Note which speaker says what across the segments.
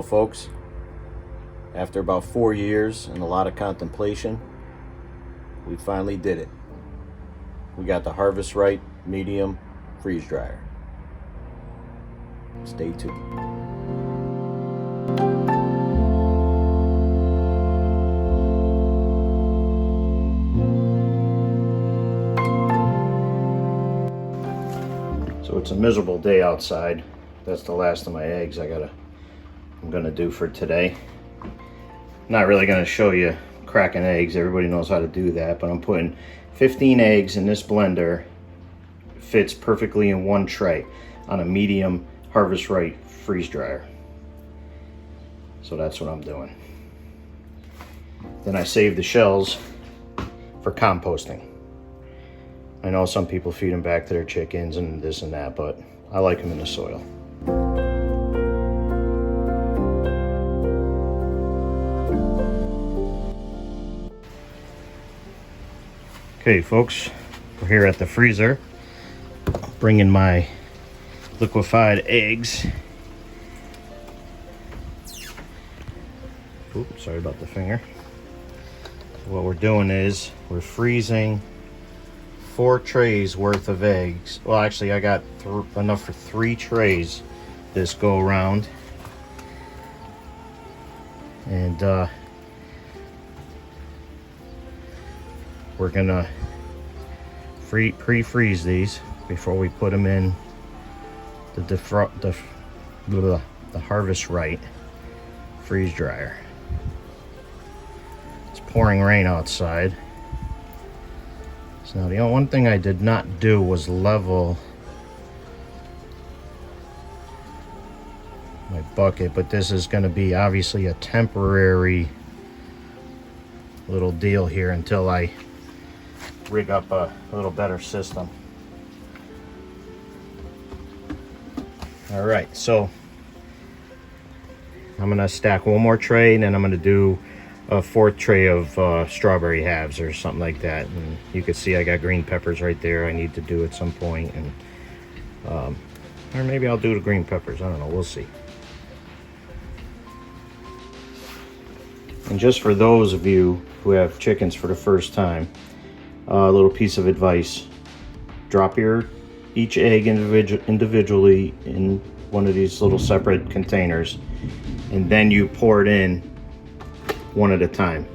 Speaker 1: folks, after about 4 years and a lot of contemplation, we finally did it. We got the Harvest Right medium freeze dryer. Stay tuned. So it's a miserable day outside. That's the last of my eggs I'm gonna do for today. Not really gonna show you cracking eggs. Everybody knows how to do that, but I'm putting 15 eggs in this blender. It fits perfectly in one tray on a medium Harvest Right freeze dryer. So that's what I'm doing. Then I save the shells for composting. I know some people feed them back to their chickens and this and that, but I like them in the soil. Okay folks, we're here at the freezer, bringing my liquefied eggs. Oops, sorry about the finger. So what we're doing is we're freezing 4 trays worth of eggs. Well, actually I got enough for 3 trays this go around. And we're gonna pre-freeze these before we put them in the Harvest Right freeze dryer. It's pouring rain outside. So now the only one thing I did not do was level my bucket, but this is going to be obviously a temporary little deal here until I rig up a little better system. All right, so I'm gonna stack one more tray, and then I'm gonna do a 4th tray of strawberry halves or something like that. And you can see I got green peppers right there I need to do at some point, and or maybe I'll do the green peppers, I don't know, we'll see. And just for those of you who have chickens for the first time, a little piece of advice: drop each egg individually in one of these little separate containers, and then you pour it in one at a time.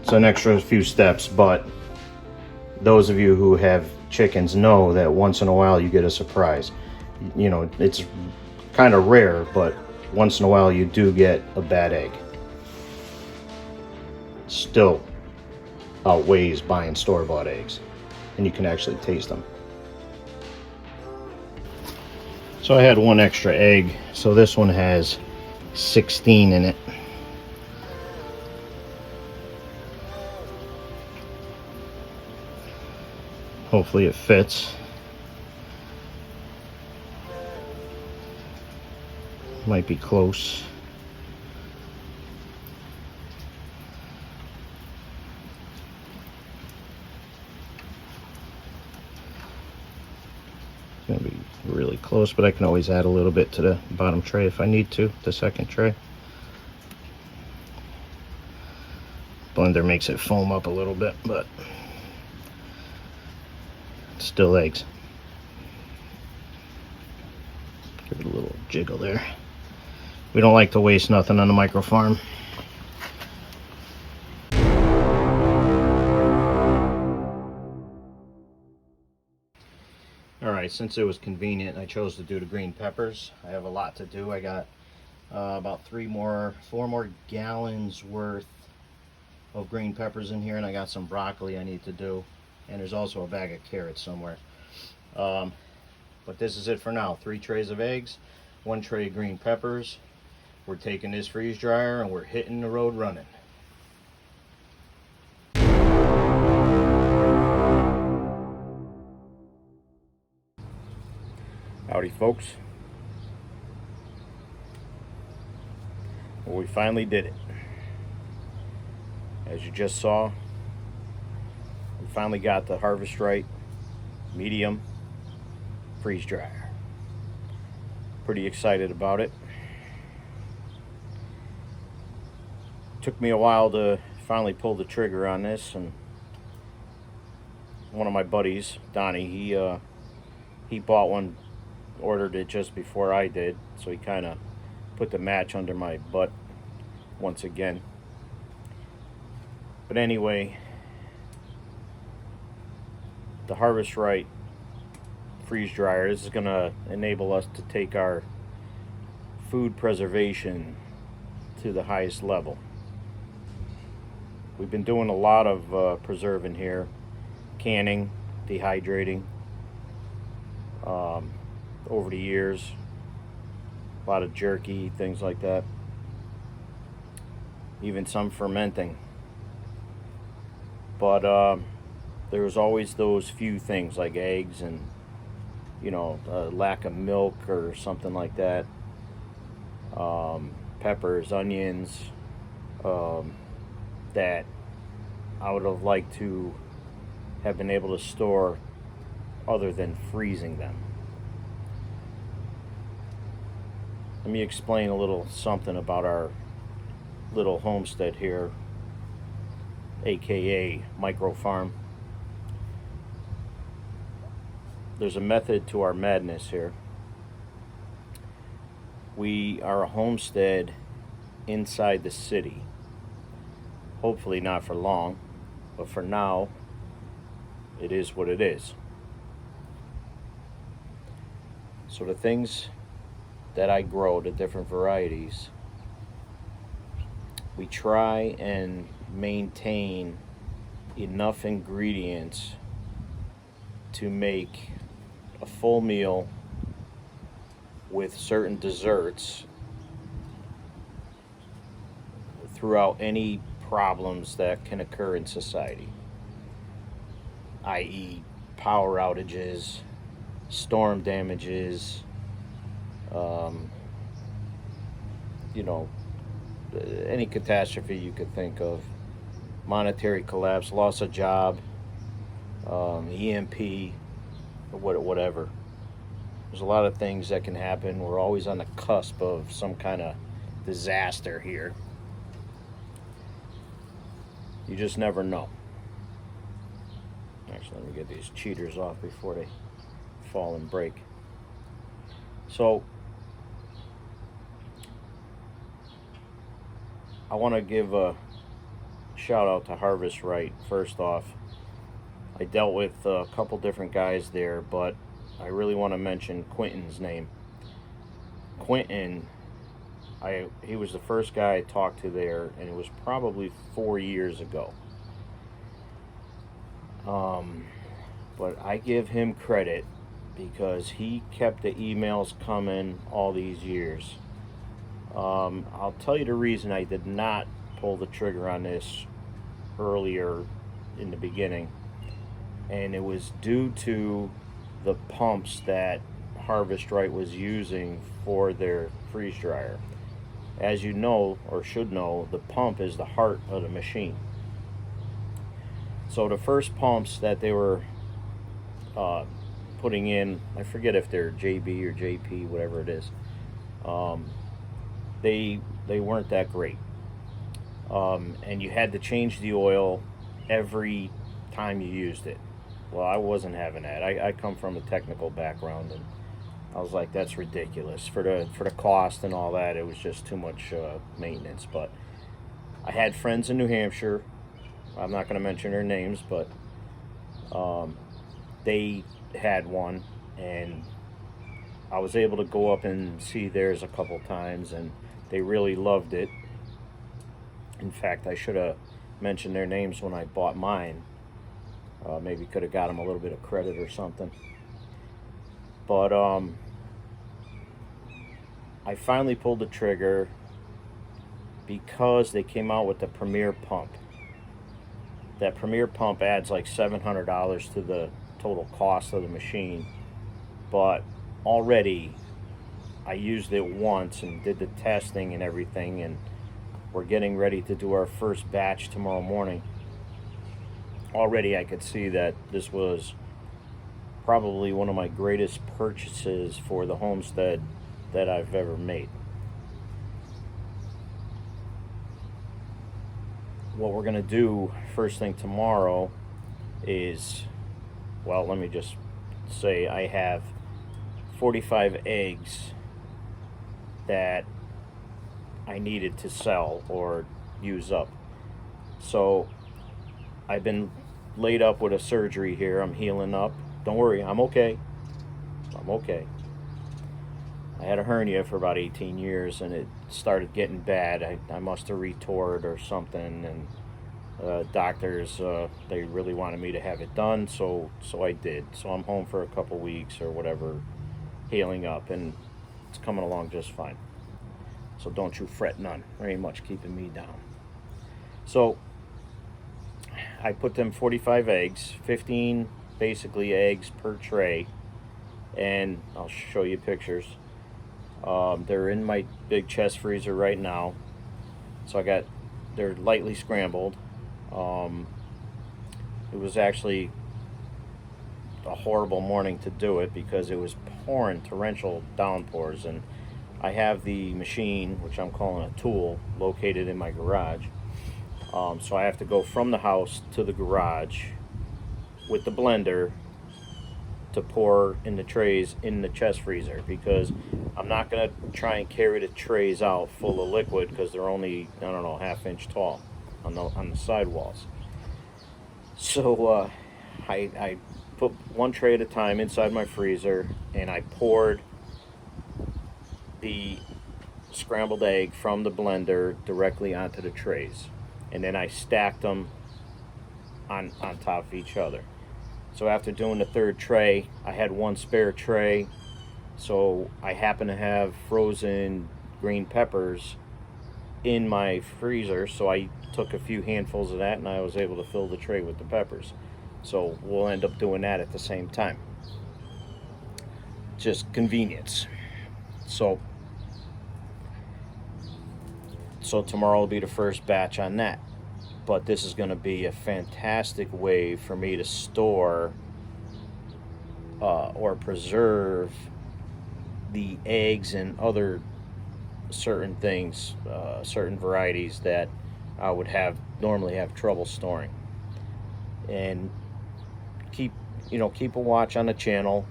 Speaker 1: It's an extra few steps, but those of you who have chickens know that once in a while you get a surprise. You know, it's kind of rare, but once in a while you do get a bad egg. Still outweighs buying store-bought eggs, and you can actually taste them. So I had 1 extra egg, so this one has 16 in it. Hopefully it fits. Might be close. Gonna be really close, but I can always add a little bit to the bottom tray if I need to, the 2nd tray. Blender makes it foam up a little bit, but it's still eggs. Give it a little jiggle there. We don't like to waste nothing on the Microfarm. Alright, since it was convenient, I chose to do the green peppers. I have a lot to do. I got about 4 more gallons worth of green peppers in here, and I got some broccoli I need to do, and there's also a bag of carrots somewhere. But this is it for now. 3 trays of eggs, 1 tray of green peppers. We're taking this freeze dryer and we're hitting the road running. Howdy folks. Well, we finally did it. As you just saw, we finally got the Harvest Right medium freeze dryer. Pretty excited about it. Took me a while to finally pull the trigger on this, and one of my buddies, Donnie, he bought one, ordered it just before I did, so he kind of put the match under my butt once again. But anyway, the Harvest Right freeze dryer, this is going to enable us to take our food preservation to the highest level. We've been doing a lot of preserving here, canning, dehydrating, over the years, a lot of jerky, things like that, even some fermenting. But there was always those few things like eggs and, you know, lack of milk or something like that, peppers, onions, that I would have liked to have been able to store other than freezing them. Let me explain a little something about our little homestead here, aka Microfarm. There's a method to our madness here. We are a homestead inside the city. Hopefully not for long, but for now, it is what it is. So the things that I grow, the different varieties, we try and maintain enough ingredients to make a full meal with certain desserts throughout any problems that can occur in society, i.e. power outages, storm damages, you know, any catastrophe you could think of, monetary collapse, loss of job, EMP, whatever. There's a lot of things that can happen. We're always on the cusp of some kind of disaster here. You just never know. Actually, let me get these cheaters off before they fall and break. So, I want to give a shout out to Harvest Right. First off, I dealt with a couple different guys there, but I really want to mention Quentin's name. Quentin, he was the first guy I talked to there, and it was probably 4 years ago. But I give him credit because he kept the emails coming all these years. I'll tell you the reason I did not pull the trigger on this earlier in the beginning, and it was due to the pumps that Harvest Right was using for their freeze dryer. As you know, or should know, the pump is the heart of the machine. So the first pumps that they were putting in, I forget if they're JB or JP, whatever it is, they weren't that great. And you had to change the oil every time you used it. Well, I wasn't having that. I come from a technical background, and I was like, that's ridiculous. For the cost and all that, it was just too much maintenance. But I had friends in New Hampshire. I'm not going to mention their names, but they had one, and I was able to go up and see theirs a couple times, and they really loved it. In fact, I should have mentioned their names when I bought mine. Maybe could have got them a little bit of credit or something. But I finally pulled the trigger because they came out with the Premier pump. That Premier pump adds like $700 to the total cost of the machine. But already I used it once and did the testing and everything, and we're getting ready to do our first batch tomorrow morning. Already I could see that this was probably one of my greatest purchases for the homestead that I've ever made. what we're gonna do first thing tomorrow is, well, let me just say I have 45 eggs that I needed to sell or use up. So I've been laid up with a surgery here. I'm healing up. Don't worry, I'm okay. I'm okay. I had a hernia for about 18 years and it started getting bad. I must have retore it or something, and doctors, they really wanted me to have it done, so I did. So I'm home for a couple weeks or whatever, healing up, and it's coming along just fine. So don't you fret none. There ain't much keeping me down. So I put them 45 eggs, 15 basically eggs per tray, and I'll show you pictures. They're in my big chest freezer right now. So they're lightly scrambled. It was actually a horrible morning to do it because it was pouring torrential downpours, and I have the machine, which I'm calling a tool, located in my garage. So I have to go from the house to the garage with the blender to pour in the trays in the chest freezer, because I'm not going to try and carry the trays out full of liquid because they're only, I don't know, ½ inch tall on the sidewalls. So I put one tray at a time inside my freezer, and I poured the scrambled egg from the blender directly onto the trays, and then I stacked them on top of each other. So after doing the third tray, I had one spare tray, so I happen to have frozen green peppers in my freezer, so I took a few handfuls of that and I was able to fill the tray with the peppers. So we'll end up doing that at the same time. Just convenience. So tomorrow will be the first batch on that. But this is going to be a fantastic way for me to store or preserve the eggs and other certain things, certain varieties that I would normally have trouble storing. And keep a watch on the channel.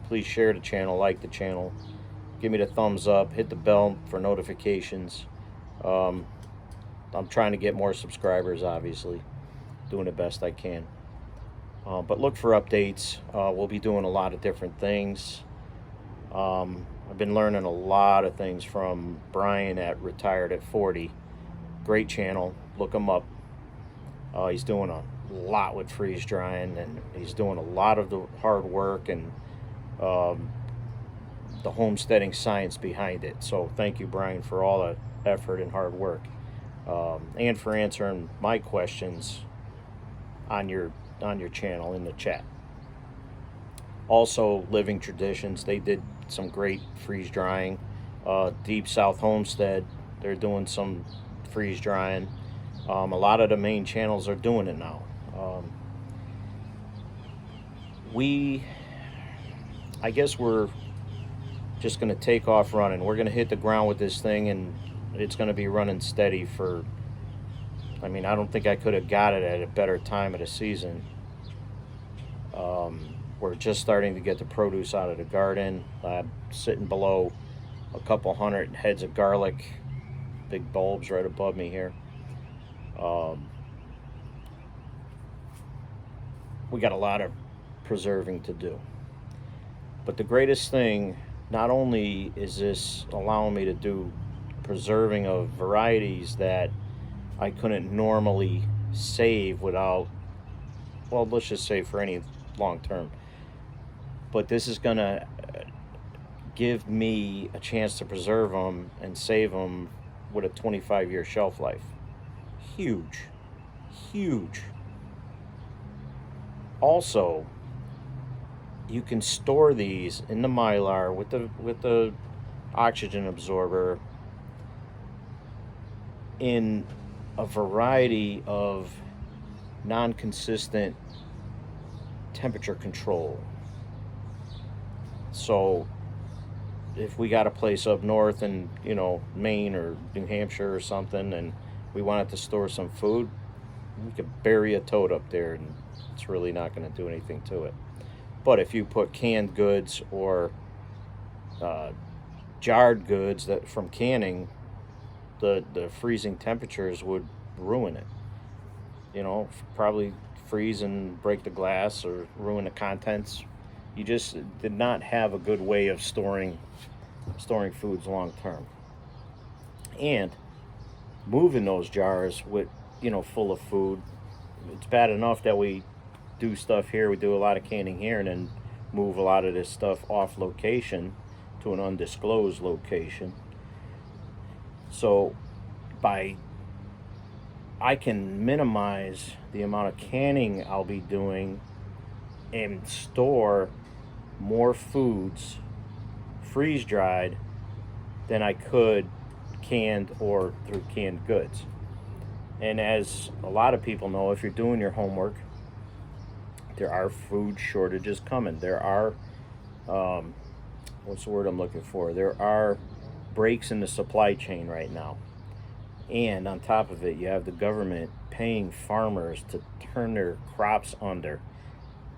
Speaker 1: Please share the channel, like the channel, give me the thumbs up, hit the bell for notifications. I'm trying to get more subscribers, obviously, doing the best I can. But look for updates. We'll be doing a lot of different things. I've been learning a lot of things from Brian at Retired at 40. Great channel. Look him up. He's doing a lot with freeze drying, and he's doing a lot of the hard work and the homesteading science behind it. So thank you, Brian, for all the effort and hard work, and for answering my questions on your channel in the chat. Also, Living Traditions, they did some great freeze drying. Deep South Homestead, they're doing some freeze drying. A lot of the main channels are doing it now. I guess we're just going to take off running. We're going to hit the ground with this thing, and it's going to be running steady for, I don't think I could have got it at a better time of the season. We're just starting to get the produce out of the garden. I'm sitting below a couple hundred heads of garlic, big bulbs right above me here. We got a lot of preserving to do. But the greatest thing, not only is this allowing me to do preserving of varieties that I couldn't normally save without, well, let's just say for any long term, but this is going to give me a chance to preserve them and save them with a 25-year shelf life. Huge, huge. Also, you can store these in the Mylar with the oxygen absorber in a variety of non-consistent temperature control. So if we got a place up north in Maine or New Hampshire or something, and we wanted to store some food, we could bury a toad up there and it's really not going to do anything to it. But if you put canned goods or jarred goods that from canning, the freezing temperatures would ruin it. You know, probably freeze and break the glass or ruin the contents. You just did not have a good way of storing foods long term. And moving those jars with, you know, full of food, it's bad enough that we do stuff here. We do a lot of canning here and then move a lot of this stuff off location to an undisclosed location. So I can minimize the amount of canning I'll be doing and store more foods freeze dried than I could canned or through canned goods. And as a lot of people know, if you're doing your homework, there are food shortages coming. There are what's the word I'm looking for? There are breaks in the supply chain right now. And on top of it, you have the government paying farmers to turn their crops under.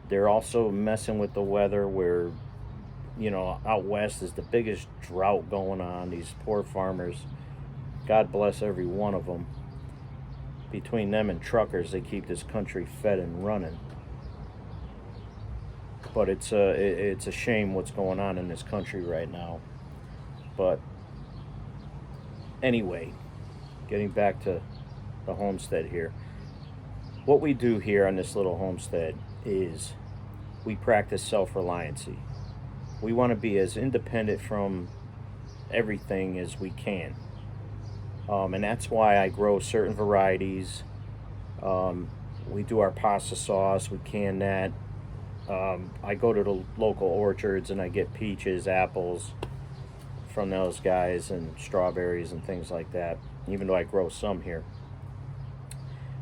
Speaker 1: They're also messing with the weather where, you know, out west is the biggest drought going on. These poor farmers, God bless every one of them. Between them and truckers, they keep this country fed and running. But it's a shame what's going on in this country right now. But anyway, getting back to the homestead here. What we do here on this little homestead is we practice self-reliancy. We want to be as independent from everything as we can. And that's why I grow certain varieties. We do our pasta sauce, we can that. I go to the local orchards and I get peaches, apples from those guys and strawberries and things like that, even though I grow some here.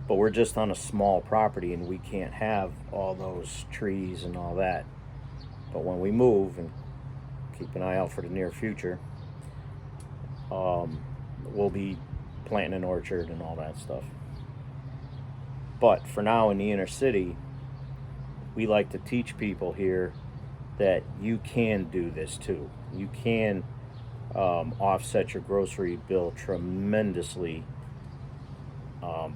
Speaker 1: But we're just on a small property and we can't have all those trees and all that. But when we move, and keep an eye out for the near future, we'll be planting an orchard and all that stuff. But for now in the inner city, we like to teach people here that you can do this too. You can offset your grocery bill tremendously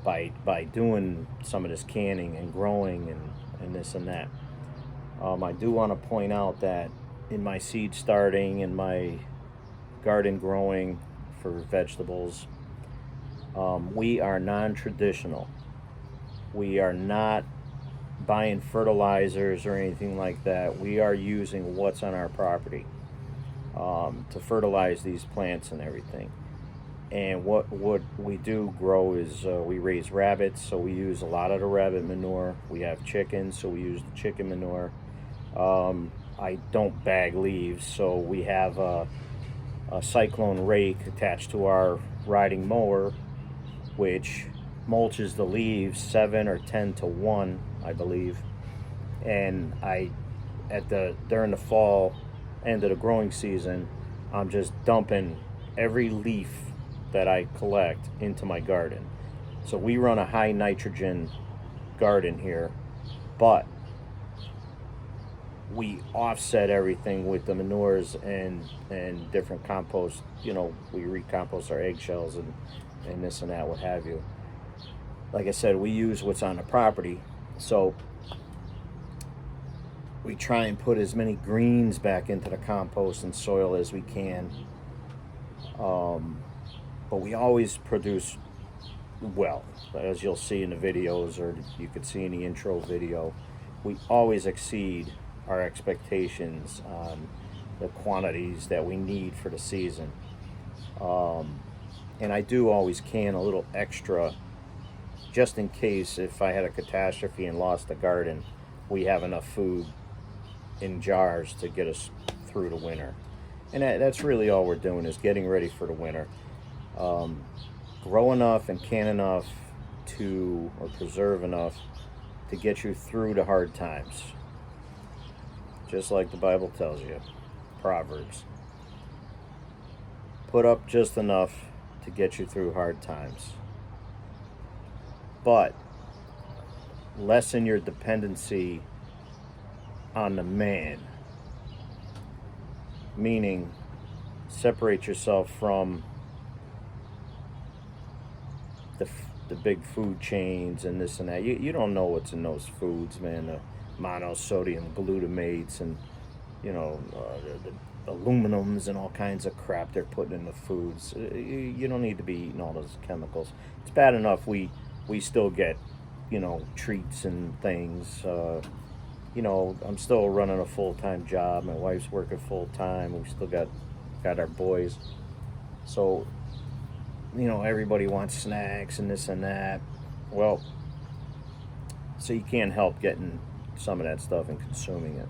Speaker 1: by doing some of this canning and growing and this and that. I do want to point out that in my seed starting and my garden growing for vegetables, we are non-traditional. We are not buying fertilizers or anything like that. We are using what's on our property to fertilize these plants and everything. And what we do grow is we raise rabbits, so we use a lot of the rabbit manure. We have chickens, so we use the chicken manure. I don't bag leaves, so we have a cyclone rake attached to our riding mower, which mulches the leaves 7 or 10 to 1, I believe. And during the fall, end of the growing season, I'm just dumping every leaf that I collect into my garden. So we run a high nitrogen garden here, but we offset everything with the manures and different compost. You know, we recompost our eggshells and this and that, what have you. Like I said, we use what's on the property, so we try and put as many greens back into the compost and soil as we can. But we always produce well, as you'll see in the videos, or you could see in the intro video. We always exceed our expectations on the quantities that we need for the season. And I do always can a little extra, just in case if I had a catastrophe and lost the garden, we have enough food in jars to get us through the winter. And that's really all we're doing, is getting ready for the winter. Grow enough and can enough or preserve enough to get you through the hard times. Just like the Bible tells you, Proverbs. Put up just enough to get you through hard times. but lessen your dependency on the man, meaning separate yourself from the big food chains and this and that. You don't know what's in those foods, man. The monosodium glutamates and the aluminums and all kinds of crap they're putting in the foods. You don't need to be eating all those chemicals. It's bad enough we still get treats and things. I'm still running a full-time job. My wife's working full-time. We still got our boys. So, everybody wants snacks and this and that. Well, so you can't help getting some of that stuff and consuming it.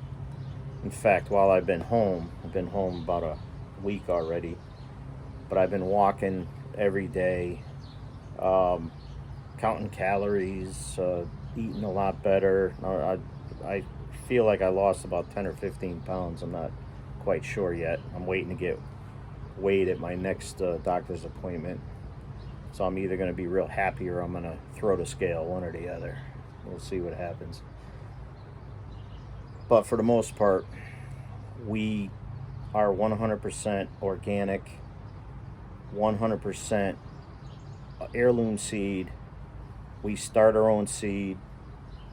Speaker 1: In fact, while I've been home about a week already, but I've been walking every day, counting calories, eating a lot better. I feel like I lost about 10 or 15 pounds. I'm not quite sure yet. I'm waiting to get weighed at my next doctor's appointment. So I'm either going to be real happy or I'm going to throw the scale, one or the other. We'll see what happens. But for the most part, we are 100% organic, 100% heirloom seed. We start our own seed,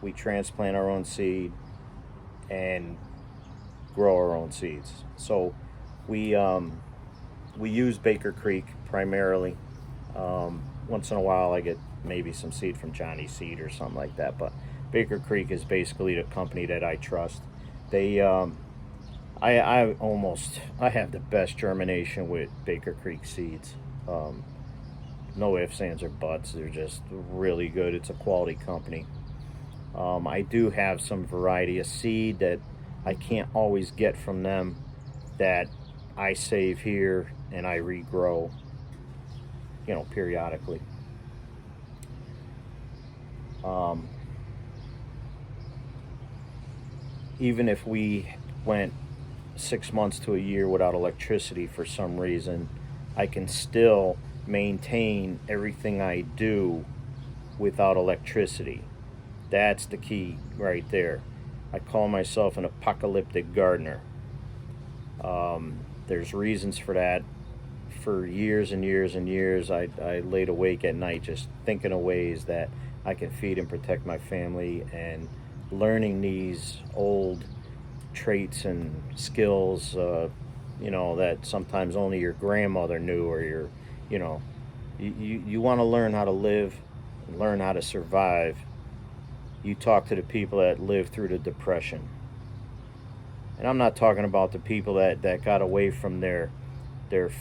Speaker 1: we transplant our own seed, and grow our own seeds. So we use Baker Creek primarily. Once in a while I get maybe some seed from Johnny's Seed or something like that, but Baker Creek is basically the company that I trust. They I have the best germination with Baker Creek seeds. No ifs, ands, or buts. They're just really good. It's a quality company. I do have some variety of seed that I can't always get from them that I save here and I regrow, periodically. Even if we went 6 months to a year without electricity for some reason, I can still maintain everything I do without electricity. That's the key right there. I call myself an apocalyptic gardener. There's reasons for that. For years and years and years, I laid awake at night just thinking of ways that I can feed and protect my family, and learning these old traits and skills, that sometimes only your grandmother knew, or you want to learn how to live, learn how to survive. You talk to the people that lived through the Depression. And I'm not talking about the people that got away from their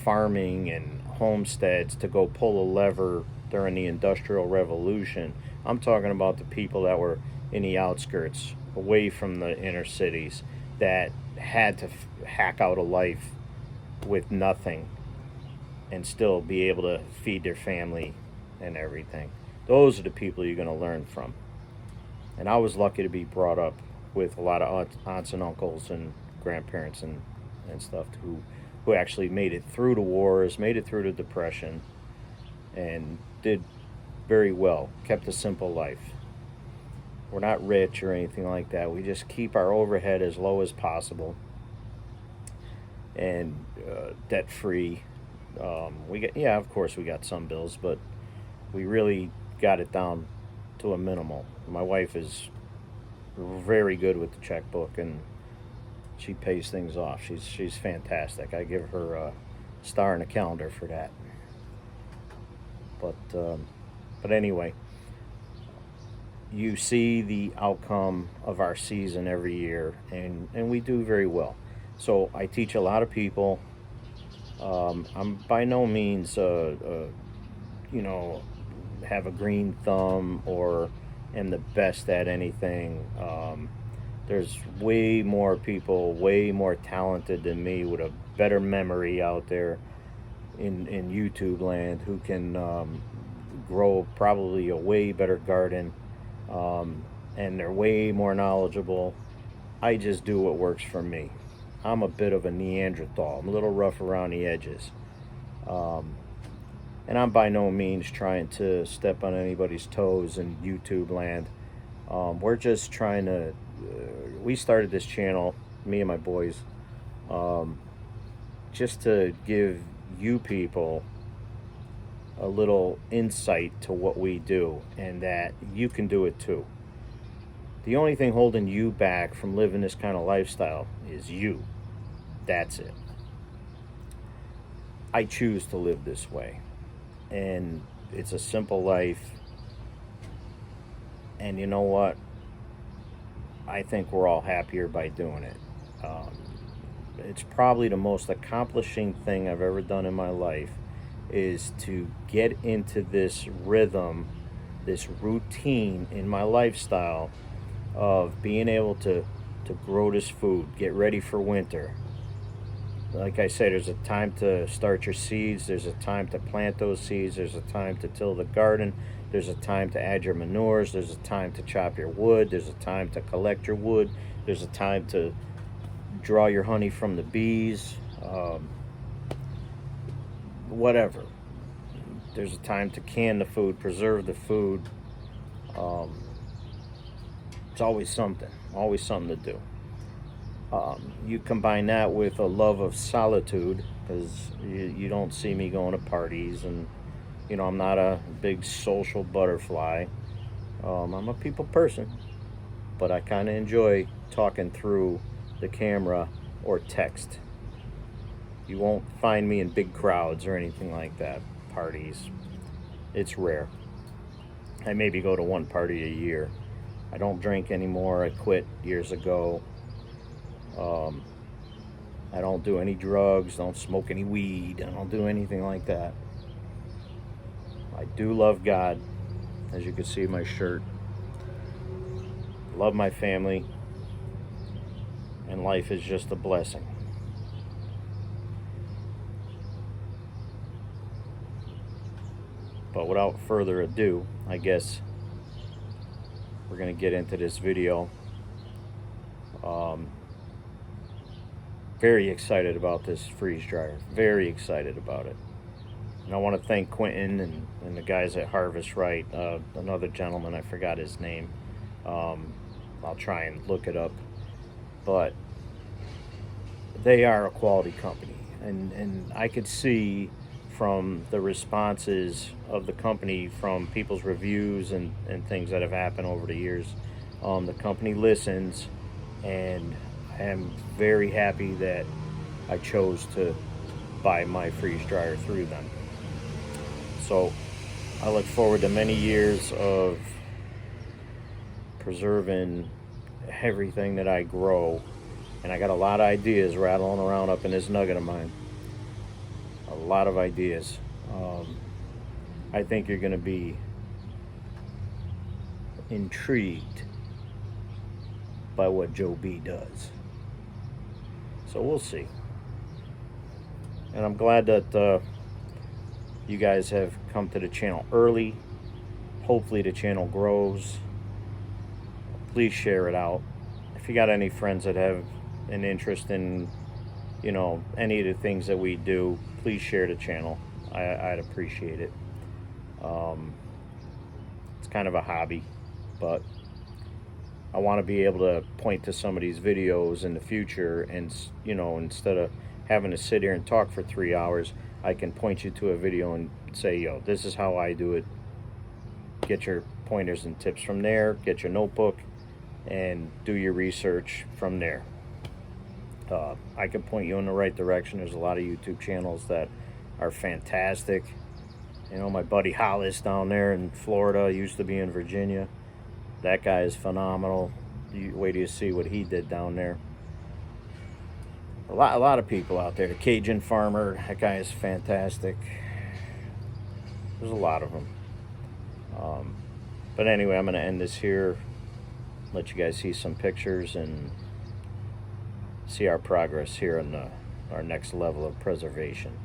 Speaker 1: farming and homesteads to go pull a lever during the Industrial Revolution. I'm talking about the people that were in the outskirts, away from the inner cities, that had to hack out a life with nothing and still be able to feed their family and everything. Those are the people you're going to learn from. And I was lucky to be brought up with a lot of aunts and uncles and grandparents and stuff who actually made it through the wars, made it through the Depression, and did very well, kept a simple life. We're not rich or anything like that. We just keep our overhead as low as possible and debt-free. Of course we got some bills, but we really got it down to a minimal. My wife is very good with the checkbook, and she pays things off. She's fantastic. I give her a star in the calendar for that. But anyway, you see the outcome of our season every year, and we do very well. So I teach a lot of people. I'm by no means have a green thumb or am the best at anything. There's way more people, way more talented than me, with a better memory out there in YouTube land, who can grow probably a way better garden, and they're way more knowledgeable. I just do what works for me. I'm a bit of a Neanderthal. I'm a little rough around the edges. And I'm by no means trying to step on anybody's toes in YouTube land. We're just trying to, we started this channel, me and my boys, just to give you people a little insight to what we do, and that you can do it too. The only thing holding you back from living this kind of lifestyle is you. That's it. I choose to live this way, and it's a simple life. And you know what? I think we're all happier by doing it. It's probably the most accomplishing thing I've ever done in my life, is to get into this rhythm, this routine in my lifestyle of being able to grow this food, get ready for winter. Like I said, there's a time to start your seeds, there's a time to plant those seeds, there's a time to till the garden, there's a time to add your manures, there's a time to chop your wood, there's a time to collect your wood, there's a time to draw your honey from the bees, whatever. There's a time to can the food, preserve the food. It's always something to do. You combine that with a love of solitude, because you don't see me going to parties, and you know, I'm not a big social butterfly. I'm a people person, but I kind of enjoy talking through the camera or text. You won't find me in big crowds or anything like that. Parties, it's rare. I maybe go to one party a year. I don't drink anymore. I quit years ago. I don't do any drugs, don't smoke any weed, I don't do anything like that. I do love God, as you can see in my shirt. Love my family, and life is just a blessing. But without further ado, I guess we're going to get into this video. Very excited about this freeze dryer. Very excited about it. And I want to thank Quentin and the guys at Harvest Right. Another gentleman, I forgot his name. I'll try and look it up. But they are a quality company. And I could see from the responses of the company, from people's reviews and things that have happened over the years, the company listens, and I am very happy that I chose to buy my freeze dryer through them. So I look forward to many years of preserving everything that I grow, and I got a lot of ideas rattling around up in this nugget of mine. A lot of ideas. I think you're going to be intrigued by what Joe B does. So we'll see. And I'm glad that you guys have come to the channel early. Hopefully the channel grows. Please share it out. If you got any friends that have an interest in, you know, any of the things that we do, please share the channel. I'd appreciate it. It's kind of a hobby, but I want to be able to point to some of these videos in the future, and you know, instead of having to sit here and talk for 3 hours, I can point you to a video and say, yo, this is how I do it. Get your pointers and tips from there. Get your notebook and do your research from there. I can point you in the right direction. There's a lot of YouTube channels that are fantastic. You know, my buddy Hollis down there in Florida, used to be in Virginia. That guy is phenomenal. Wait till you see what he did down there. A lot of people out there. The Cajun Farmer, that guy is fantastic. There's a lot of them. But anyway, I'm going to end this here. Let you guys see some pictures and see our progress here in our next level of preservation.